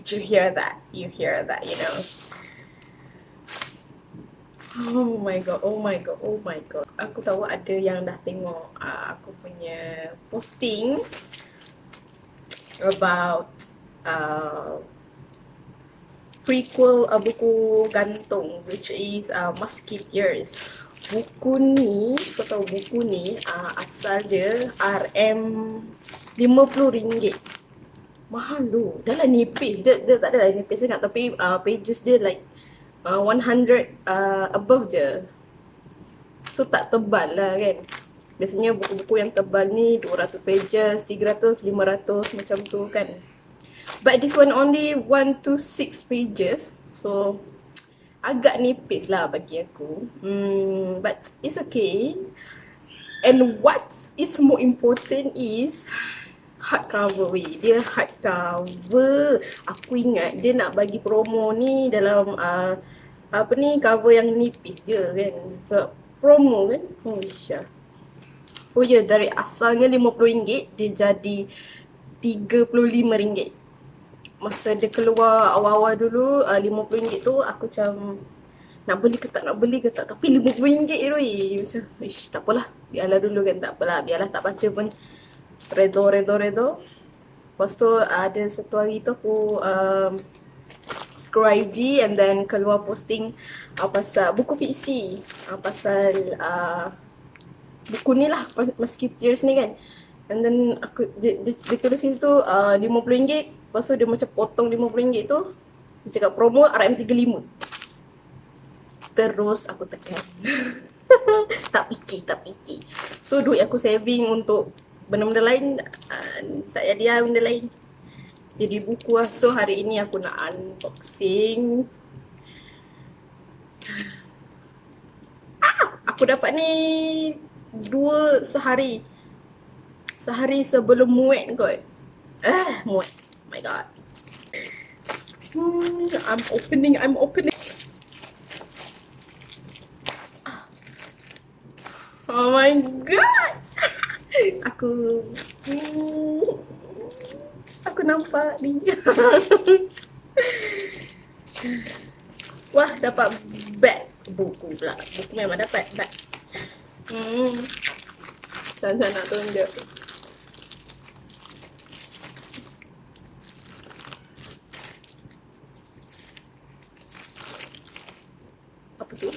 Did you hear that? You hear that, you know? Oh my god, oh my god, oh my god. Aku tahu ada yang dah tengok aku punya posting about prequel buku gantung, which is Musketeers. Buku ni, kau tahu buku ni asal dia RM50. Mahal tu. Dah lah nipis. Dia tak adalah nipis sangat, tapi pages dia like 100 above je. So tak tebal lah kan. Biasanya buku-buku yang tebal ni 200 pages, 300, 500 macam tu kan. But this one only 1 to 6 pages. So agak nipis lah bagi aku. But it's okay. And what is more important is hardcover weh. Dia hardcover. Aku ingat dia nak bagi promo ni dalam apa ni, cover yang nipis je kan. So promo kan. Oh syah. Oh ya, dari asalnya RM50 dia jadi RM35. Masa dia keluar awal-awal dulu RM50 tu aku macam nak beli ke tak, nak beli ke tak, tapi RM50 tu macam ish, tak apalah, biarlah dulu kan, tak apalah, biarlah tak baca pun. Redo. Lepas tu ada satu hari tu aku scroll IG and then keluar posting pasal buku fiksi, pasal buku ni lah, Musketeers ni kan. And then aku dia tulis situ RM50. Lepas tu dia macam potong RM50 tu, dia cakap promo RM35. Terus aku tekan. tak fikir. So duit aku saving untuk benda-benda lain, tak jadi lah benda lain. Jadi buku lah. So hari ini aku nak unboxing. Aku dapat ni 2 sehari. Sehari sebelum muat kot. Muat. Oh my god. I'm opening. Oh my god. Aku nampak ni. Wah, dapat bag buku pula. Buku memang dapat bag. Saya nak tunjuk. Apa tu?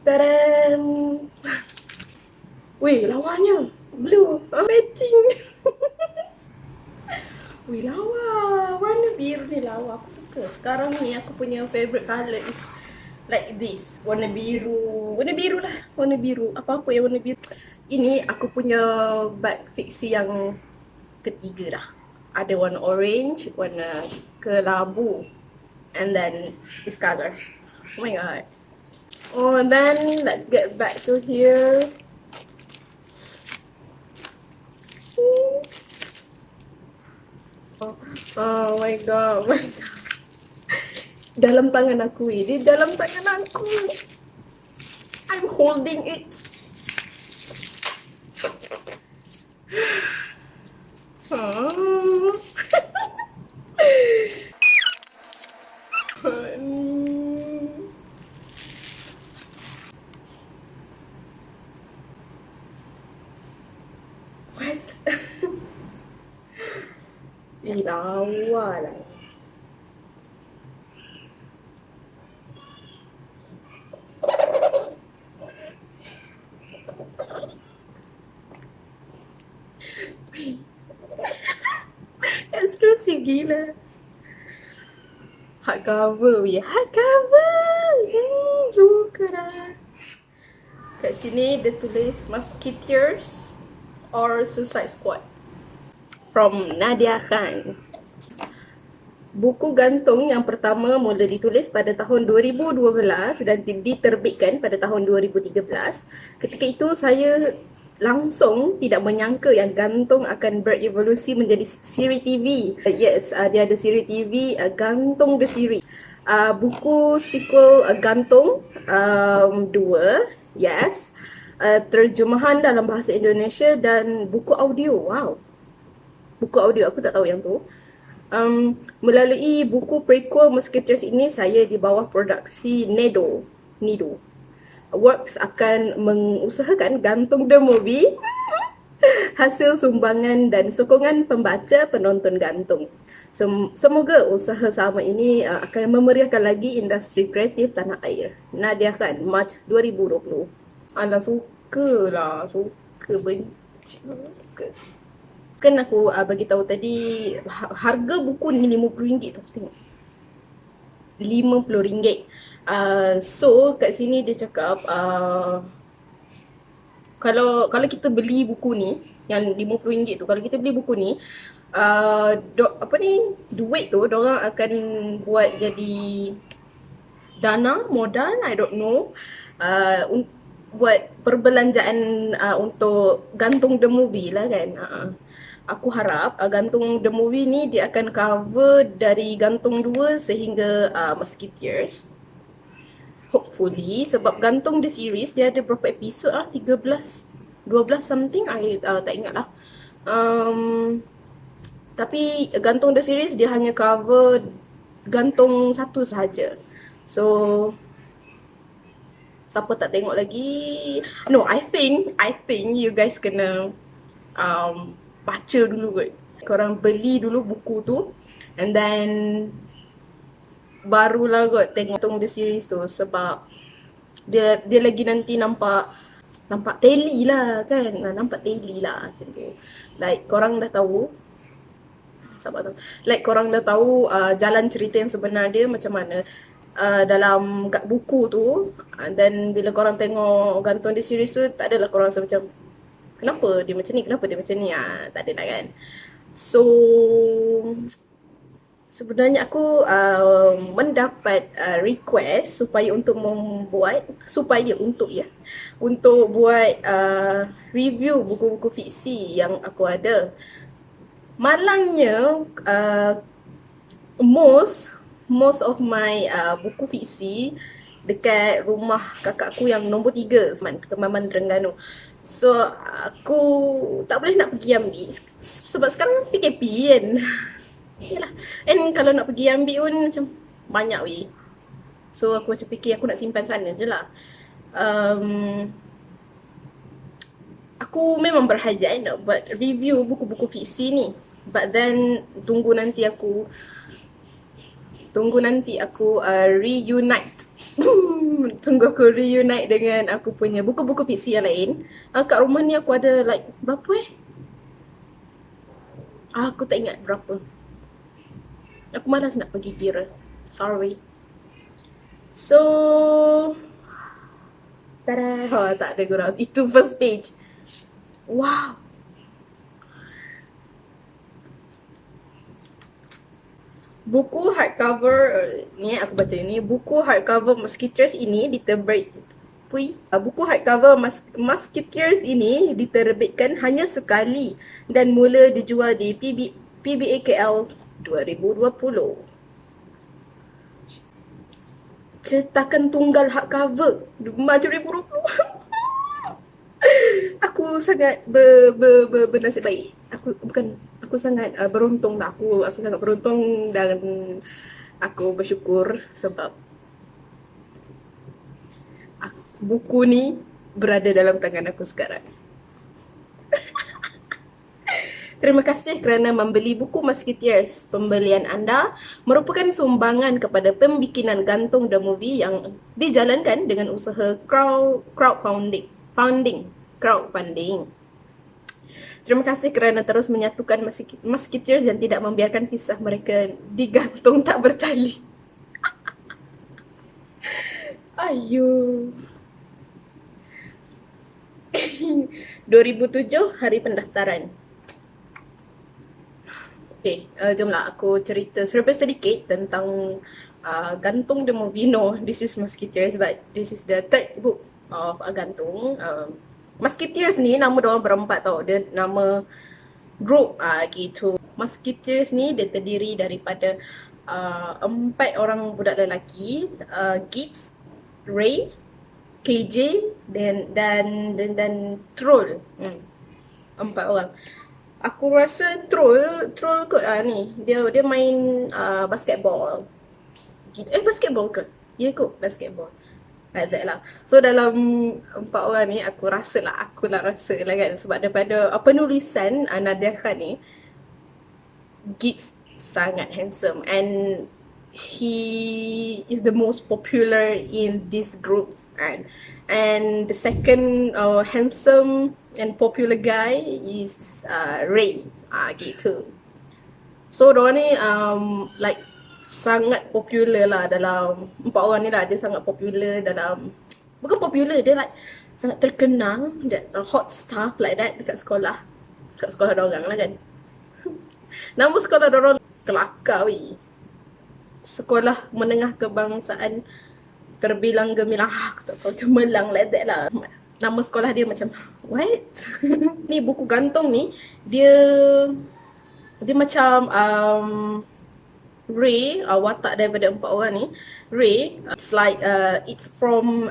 Tadam! Weh, lawanya blue, matching. Weh, lawa. Warna biru ni lawa. Aku suka. Sekarang ni aku punya favorite colour is like this. Warna biru. Warna biru lah. Warna biru. Apa-apa yang warna biru. Ini aku punya bag fiksi yang ketiga dah. Ada warna orange, warna kelabu, and then this color. Oh my god. Oh, and then let's get back to here. Oh my god. Dalam tangan aku ini, dalam tangan aku. I'm holding it. What? Lawa lah. Eksklusif gila. Hardcover weh. Hardcover. Suka dah. Kat sini dia tulis Musketeers or Suicide Squad from Nadia Khan. Buku gantung yang pertama mula ditulis pada tahun 2012 dan diterbitkan pada tahun 2013. Ketika itu saya langsung tidak menyangka yang gantung akan berevolusi menjadi siri TV. Yes, dia ada siri TV, Gantung the Series. Buku sequel Gantung 2, yes. Terjemahan dalam bahasa Indonesia dan buku audio. Wow. Buku audio, aku tak tahu yang tu. Melalui buku prequel Musketeers ini, saya di bawah produksi Nido Works akan mengusahakan gantung the movie hasil sumbangan dan sokongan pembaca penonton gantung. Semoga usaha sama ini akan memeriahkan lagi industri kreatif tanah air. Nadia Khan, Mac 2020. Alah, suka lah, suka, benci, suka. Kan aku bagi tahu tadi harga buku ni RM50 tu, tengok. RM50. So kat sini dia cakap kalau kita beli buku ni yang RM50 tu, kalau kita beli buku ni duit tu diorang akan buat jadi dana modal, I don't know, buat perbelanjaan untuk gantung the movie lah kan. Aku harap gantung the movie ni dia akan cover dari gantung 2 sehingga Musketeers. Hopefully, sebab gantung the series dia ada berapa episod 13, 12 something, I tak ingat lah. Tapi gantung the series dia hanya cover gantung satu sahaja. So siapa tak tengok lagi? No, I think you guys kena baca dulu kot. Korang beli dulu buku tu and then barulah kot tengok the series tu, sebab dia lagi nanti nampak teli lah kan. Nampak teli lah macam tu. Like korang dah tahu, sabar tu. Like korang dah tahu jalan cerita yang sebenar dia macam mana dalam buku tu. Dan bila korang tengok gantung di series tu, tak adalah korang rasa macam kenapa dia macam ni, kenapa dia macam ni, tak ada lah kan. So sebenarnya aku mendapat request supaya untuk buat review buku-buku fiksi yang aku ada. Malangnya most of my buku fiksi dekat rumah kakakku yang nombor 3, Kemaman Terengganu. So aku tak boleh nak pergi ambil sebab sekarang PKP kan. Yalah. And kalau nak pergi ambil pun macam banyak weh. So aku macam fikir aku nak simpan sana je lah. Aku memang berhajat nak buat review buku-buku fiksi ni. But then tunggu nanti aku reunite. Tunggu aku reunite dengan aku punya buku-buku fiksi yang lain. Kat rumah ni aku ada like berapa aku tak ingat berapa. Aku malas nak pergi kira. Sorry. So tada, tak ada gurau. Itu first page. Wow. Buku hardcover ni aku baca ini. Buku hardcover Musketeers ini diterbitkan hanya sekali dan mula dijual di PBA KL 2020. Cetakan tunggal hardcover macam 2020. Aku sangat bernasib baik. Aku sangat beruntung lah. Aku sangat beruntung dan aku bersyukur sebab buku ni berada dalam tangan aku sekarang. Terima kasih kerana membeli buku Musketeers. Pembelian anda merupakan sumbangan kepada pembikinan gantung the movie yang dijalankan dengan usaha crowdfunding. Terima kasih kerana terus menyatukan Musketeers dan tidak membiarkan kisah mereka digantung tak bertali. Ayu. 2007 hari pendaftaran. Okay, jomlah aku cerita sedikit tentang gantung the movie. No, this is Musketeers, but this is the third book of gantung. Musketeers ni nama diorang berempat tau. Dia nama group gitu. Musketeers ni dia terdiri daripada 4 orang budak lelaki, Gibbs, Ray, KJ dan Troll. 4 orang. Aku rasa troll kot ni. Dia main basketball. Gitu. Basketball ke? Ya kot basketball. Like that lah. So dalam 4 orang ni aku rasa lah kan, sebab daripada penulisan Nadia Khan ni, Gibbs sangat handsome and he is the most popular in this group, and the second handsome and popular guy is Ray, gitu. So diorang ni like sangat popular lah dalam 4 orang ni lah. Dia sangat popular dalam, bukan popular, dia like sangat terkenal, that hot stuff like that dekat sekolah diorang lah kan. Nama sekolah diorang kelakar weh. Sekolah menengah kebangsaan terbilang gemilang, aku tak tahu, cemerlang like that lah. Nama sekolah dia macam what? Ni buku gantung ni, dia macam Ray, watak daripada 4 orang ni, Ray, it's like it's from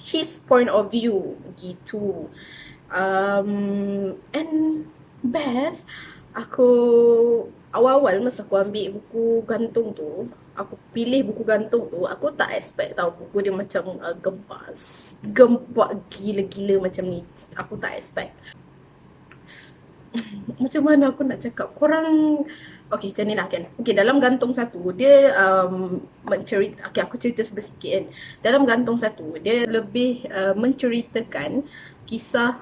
his point of view gitu. And best, aku awal-awal masa aku ambil buku gantung tu, aku pilih buku gantung tu, aku tak expect tau buku dia macam gempak gila-gila macam ni. Aku tak expect. Macam mana aku nak cakap, korang, okay macam ni lah kan. Okay, dalam gantung satu dia mencerita, okay aku cerita sedikit kan. Dalam gantung satu dia lebih menceritakan kisah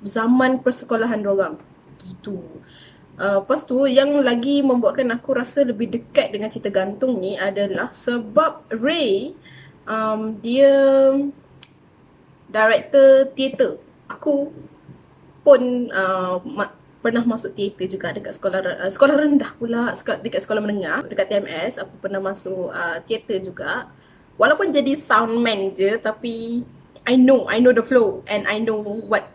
zaman persekolahan diorang gitu. Lepas tu yang lagi membuatkan aku rasa lebih dekat dengan cerita gantung ni adalah sebab Ray dia director teater. Aku pun pernah masuk teater juga dekat sekolah rendah pula, dekat sekolah menengah, dekat TMS. Aku pernah masuk teater juga. Walaupun jadi soundman je, tapi I know the flow and I know what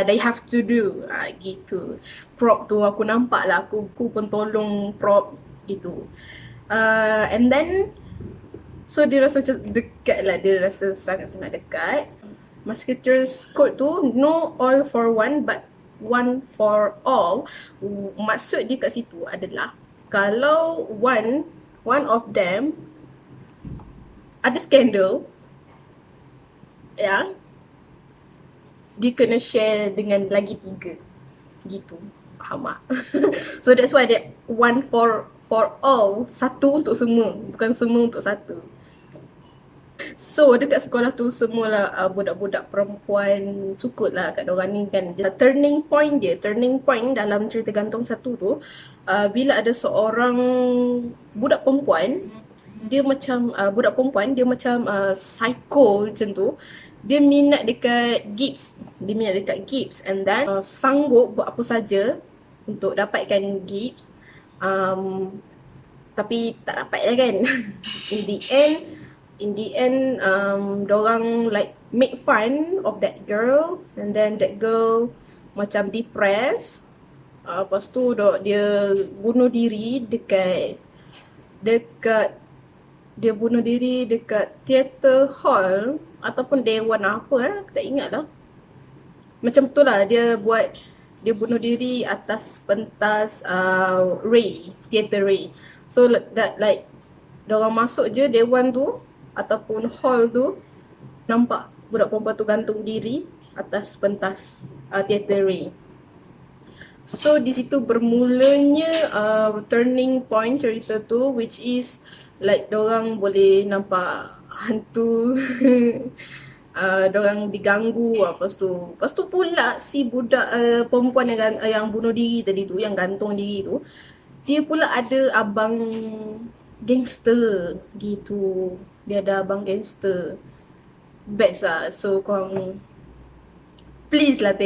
they have to do, gitu. Prop tu aku nampak lah, aku pun tolong prop gitu. And then so dia rasa macam dekat lah, dia rasa sangat-sangat dekat. Musketeers Code tu, no all for one but one for all. Maksud dia kat situ adalah kalau one of them ada skandal, ya, dia kena share dengan lagi 3 gitu. Faham tak? So that's why dia one for all, satu untuk semua, bukan semua untuk satu. So dekat sekolah tu semualah budak-budak perempuan sukut lah kat diorang ni kan. Turning point dalam cerita gantung satu tu, bila ada seorang budak perempuan, dia macam psycho macam tu. Dia minat dekat Gibbs, and then sanggup buat apa saja untuk dapatkan Gibbs, tapi tak dapat lah kan. In the end, dorang like make fun of that girl, and then that girl macam depressed. Lepas tu dia bunuh diri dekat theater hall ataupun dewan apa, aku tak ingat lah. Macam tu lah, dia bunuh diri atas pentas Ray, theater Ray. So that like diorang masuk je dewan tu ataupun hall tu, nampak budak perempuan tu gantung diri atas pentas theater Ray. So di situ bermulanya turning point cerita tu, which is like diorang boleh nampak hantu. Diorang diganggu. Lepas tu pula si budak perempuan yang bunuh diri tadi tu, yang gantung diri tu, dia pula ada abang gangster gitu. Dia ada abang gangster. Best lah. So korang please lah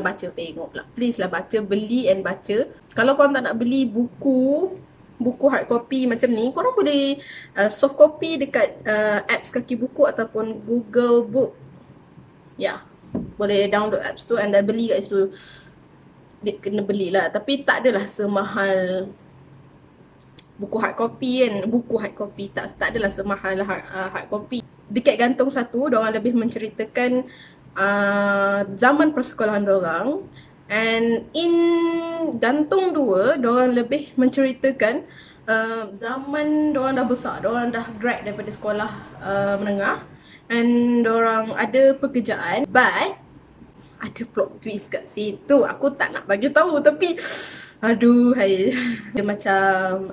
baca, tengok lah. Please lah baca, beli and baca. Kalau korang tak nak beli buku hard copy macam ni, korang boleh soft copy dekat apps kaki buku ataupun Google Book. Ya, boleh download apps tu and then beli kat situ. Dia kena belilah, tapi tak adalah semahal buku hard copy kan. Buku hard copy tak adalah semahal hard copy. Dekat gantung satu, diorang lebih menceritakan zaman persekolahan diorang, And in Gantung 2, diorang lebih menceritakan zaman diorang dah besar, diorang dah grad daripada sekolah menengah, and diorang ada pekerjaan, but ada plot twist kat situ. Aku tak nak bagi tahu, tapi aduh hai. Dia macam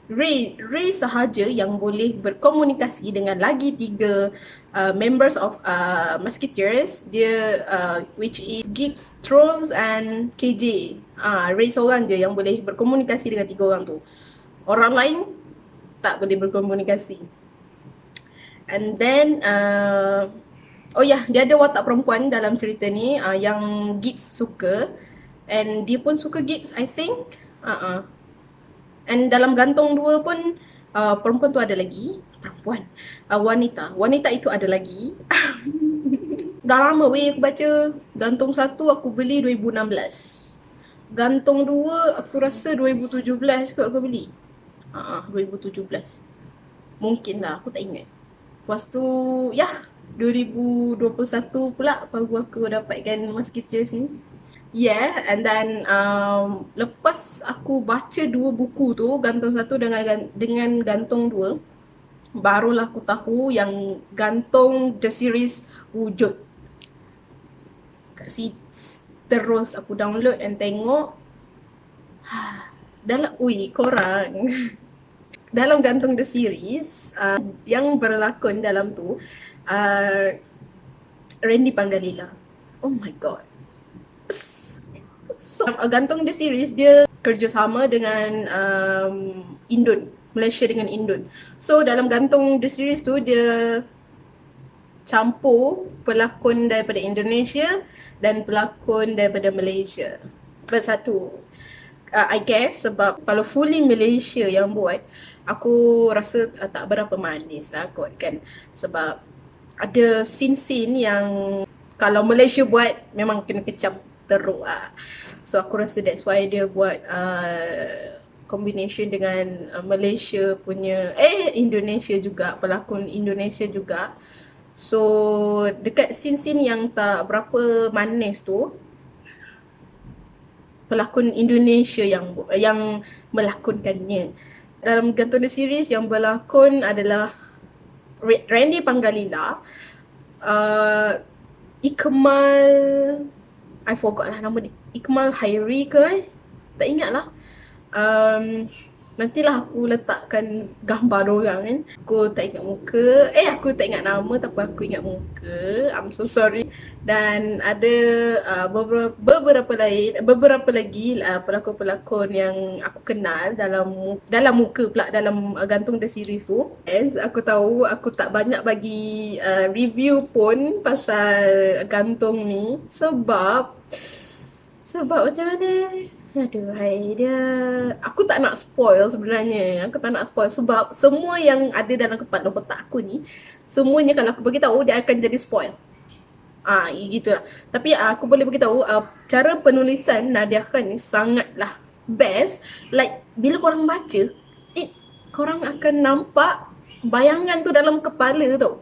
Ray sahaja yang boleh berkomunikasi dengan lagi 3 members of Musketeers. Dia which is Gibbs, Trolls and KJ. Ray seorang je yang boleh berkomunikasi dengan 3 orang tu. Orang lain tak boleh berkomunikasi. And then oh ya, dia ada watak perempuan dalam cerita ni yang Gibbs suka, and dia pun suka Gibbs, I think. And dalam Gantung 2 pun perempuan tu ada lagi. Perempuan, wanita itu ada lagi. Dah lama weh aku baca. Gantung 1 aku beli 2016. Gantung 2 aku rasa 2017 kot aku beli. 2017. Mungkin lah, aku tak ingat. Lepas tu, ya, 2021 pula baru aku dapatkan Musketeers ni. Yeah, and then lepas aku baca 2 buku tu, Gantung 1 dengan Gantung 2, barulah aku tahu yang Gantung The Series wujud. Kat situ terus aku download and tengok. Dalam, korang. Dalam Gantung The Series, yang berlakon dalam tu Randy Pangalila. Oh my god. So, Gantung The Series dia kerjasama dengan Indon, Malaysia dengan Indon. So dalam Gantung The Series tu dia campur pelakon daripada Indonesia dan pelakon daripada Malaysia bersatu. I guess sebab kalau fully Malaysia yang buat, aku rasa tak berapa manis lah kot kan. Sebab ada scene-scene yang kalau Malaysia buat memang kena kecam teruk lah. So aku rasa that's why dia buat combination dengan Malaysia punya Indonesia juga, pelakon Indonesia juga. So dekat scene-scene yang tak berapa manis tu, pelakon Indonesia yang melakonkannya. Dalam Gantung The Series yang berlakon adalah Randy Pangalila, Ikmal, I forgot lah nama dia, Ikmal Hairi ke tak ingat lah. Nantilah aku letakkan gambar diorang kan. Aku tak ingat muka. Aku tak ingat nama tapi aku ingat muka. I'm so sorry. Dan ada beberapa lagi pelakon-pelakon yang aku kenal dalam muka pula dalam Gantung The Series tu. Yes, aku tahu aku tak banyak bagi review pun pasal Gantung ni sebab macam mana? Aduh, aku tak nak spoil sebenarnya. Aku tak nak spoil sebab semua yang ada dalam kepala otak aku ni, semuanya kalau aku beritahu dia akan jadi spoil. Gitulah. Tapi aku boleh beritahu cara penulisan Nadia Khan ni sangatlah best. Like bila korang baca, korang akan nampak bayangan tu dalam kepala tau.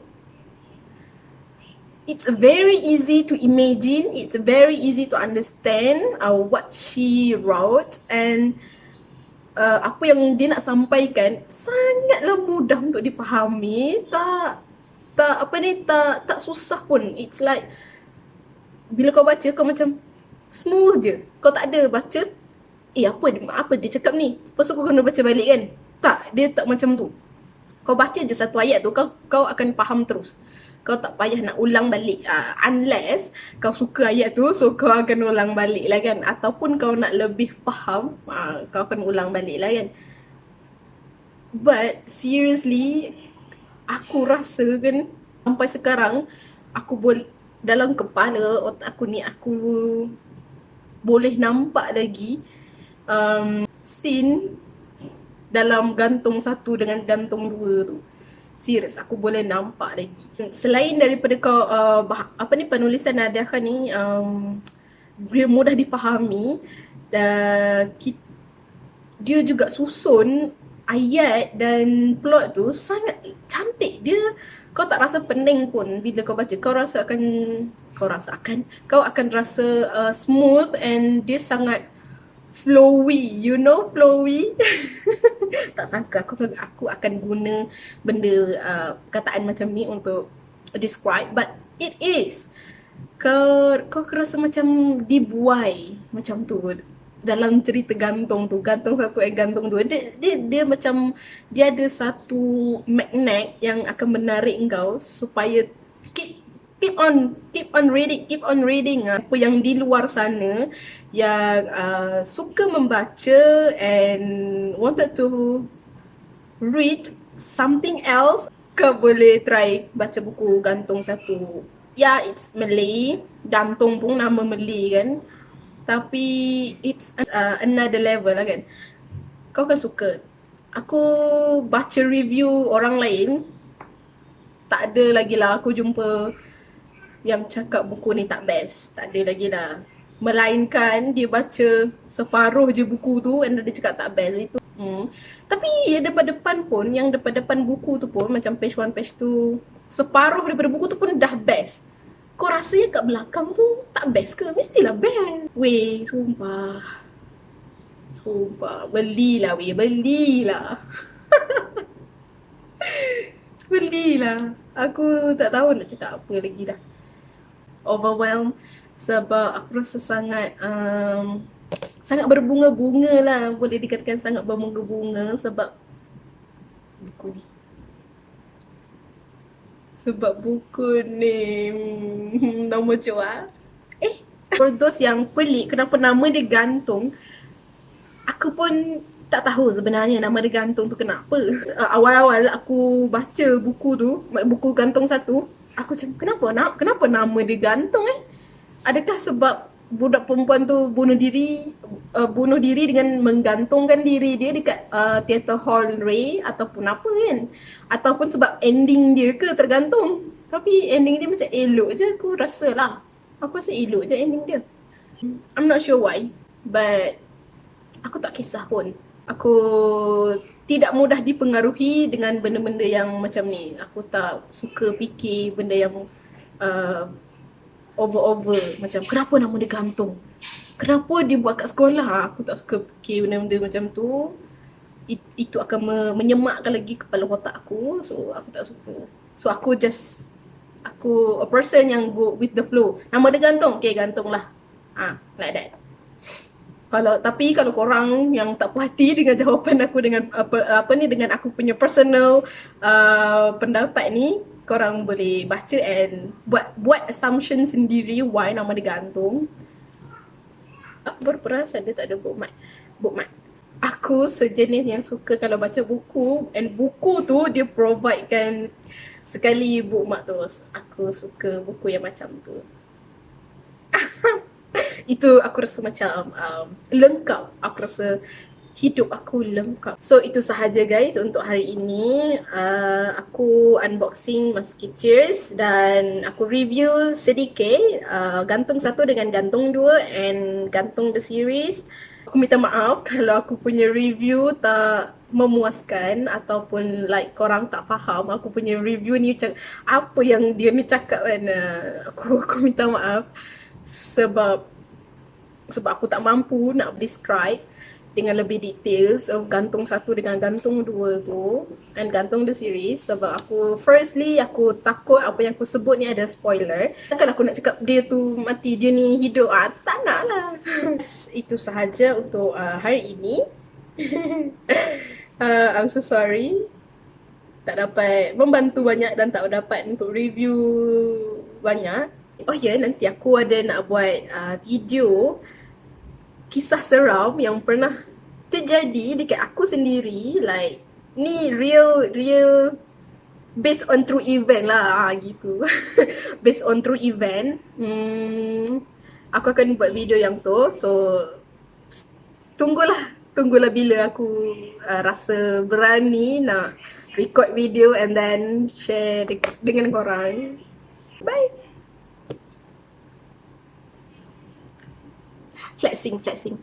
It's very easy to imagine, it's very easy to understand what she wrote, and apa yang dia nak sampaikan sangatlah mudah untuk difahami. Tak susah pun. It's like bila kau baca kau macam smooth je. Kau tak ada baca apa dia cakap ni, lepas tu kau kena baca balik kan. Dia tak macam tu. Kau baca je satu ayat tu, kau akan faham terus. Kau tak payah nak ulang balik, unless kau suka ayat tu, so kau akan ulang balik lah kan. Ataupun kau nak lebih faham, kau akan ulang balik lah kan. But seriously, aku rasa kan sampai sekarang aku dalam kepala otak aku ni, aku boleh nampak lagi scene dalam Gantung 1 dengan Gantung 2 tu. Serius, aku boleh nampak lagi. Selain daripada penulisan Nadia Khan ni dia mudah difahami, dan dia juga susun ayat dan plot tu sangat cantik. Dia kau tak rasa pening pun bila kau baca. Kau akan rasa smooth and dia sangat flowy, you know, flowy. Tak sangka aku akan guna benda perkataan macam ni untuk describe, but it is. Kau rasa macam dibuai macam tu dalam cerita gantung tu, gantung satu gantung dua. Dia macam dia ada satu magnet yang akan menarik kau supaya keep on reading. Apa yang di luar sana yang suka membaca and wanted to read something else, kau boleh try baca buku gantung satu. Ya, it's Malay, gantung pun nama Malay kan, tapi it's another level lah kan. Kau kan suka. Aku baca review orang lain, tak ada lagi lah aku jumpa yang cakap buku ni tak best. Tak ada lagi lah. Melainkan dia baca separuh je buku tu and dia cakap tak best. Itu tapi ya depan-depan pun, yang depan-depan buku tu pun macam page 1, page 2, separuh daripada buku tu pun dah best. Kau rasa yang kat belakang tu tak best ke? Mestilah best. Weh, sumpah. Belilah weh, belilah. Belilah. Aku tak tahu nak cakap apa lagi dah. Overwhelmed sebab aku rasa sangat sangat berbunga-bunga lah. Boleh dikatakan sangat berbunga-bunga sebab buku ni. Sebab buku ni nama jual. For those yang pelik kenapa nama dia gantung, aku pun tak tahu sebenarnya nama dia gantung tu kenapa. Awal-awal aku baca buku tu, buku gantung satu, aku macam kenapa nama dia gantung Adakah sebab budak perempuan tu bunuh diri dengan menggantungkan diri dia dekat Theatre Hall Ray ataupun apa kan? Ataupun sebab ending dia ke tergantung. Tapi ending dia macam elok je, aku rasa lah. Aku rasa elok je ending dia. I'm not sure why, but aku tak kisah pun. Aku tidak mudah dipengaruhi dengan benda-benda yang macam ni. Aku tak suka fikir benda yang over macam kenapa nama dia gantung, kenapa dia buat kat sekolah. Aku tak suka fikir benda-benda macam tu. Itu akan menyemakkan lagi kepala otak aku. So aku tak suka. So aku a person yang go with the flow. Nama dia gantung, okay gantung lah, like that. Tapi kalau korang yang tak puas hati dengan jawapan aku dengan dengan aku punya personal pendapat ni, korang boleh baca and buat assumption sendiri why nama dia gantung. Aku baru perasan dia tak ada bookmark. Aku sejenis yang suka kalau baca buku and buku tu dia providekan sekali bookmark tu. Aku suka buku yang macam tu. Itu aku rasa macam lengkap. Aku rasa hidup aku lengkap. So itu sahaja guys untuk hari ini. Aku unboxing Musketeers dan aku review sedikit gantung 1 dengan gantung 2 and gantung the series. Aku minta maaf kalau aku punya review tak memuaskan ataupun like korang tak faham aku punya review ni apa yang dia ni cakap kan. Aku minta maaf sebab aku tak mampu nak describe dengan lebih details gantung 1 dengan gantung 2 tu and gantung the series. Sebab aku takut apa yang aku sebut ni ada spoiler. Takkan aku nak cakap dia tu mati, dia ni hidup, tak nak lah. Itu sahaja untuk hari ini. I'm so sorry tak dapat membantu banyak dan tak dapat untuk review banyak. Oh ya, nanti aku ada nak buat video kisah seram yang pernah terjadi dekat aku sendiri. Like ni real based on true event lah gitu. Based on true event. Aku akan buat video yang tu. So tunggulah bila aku rasa berani nak record video and then share dengan korang. Bye. Flexing.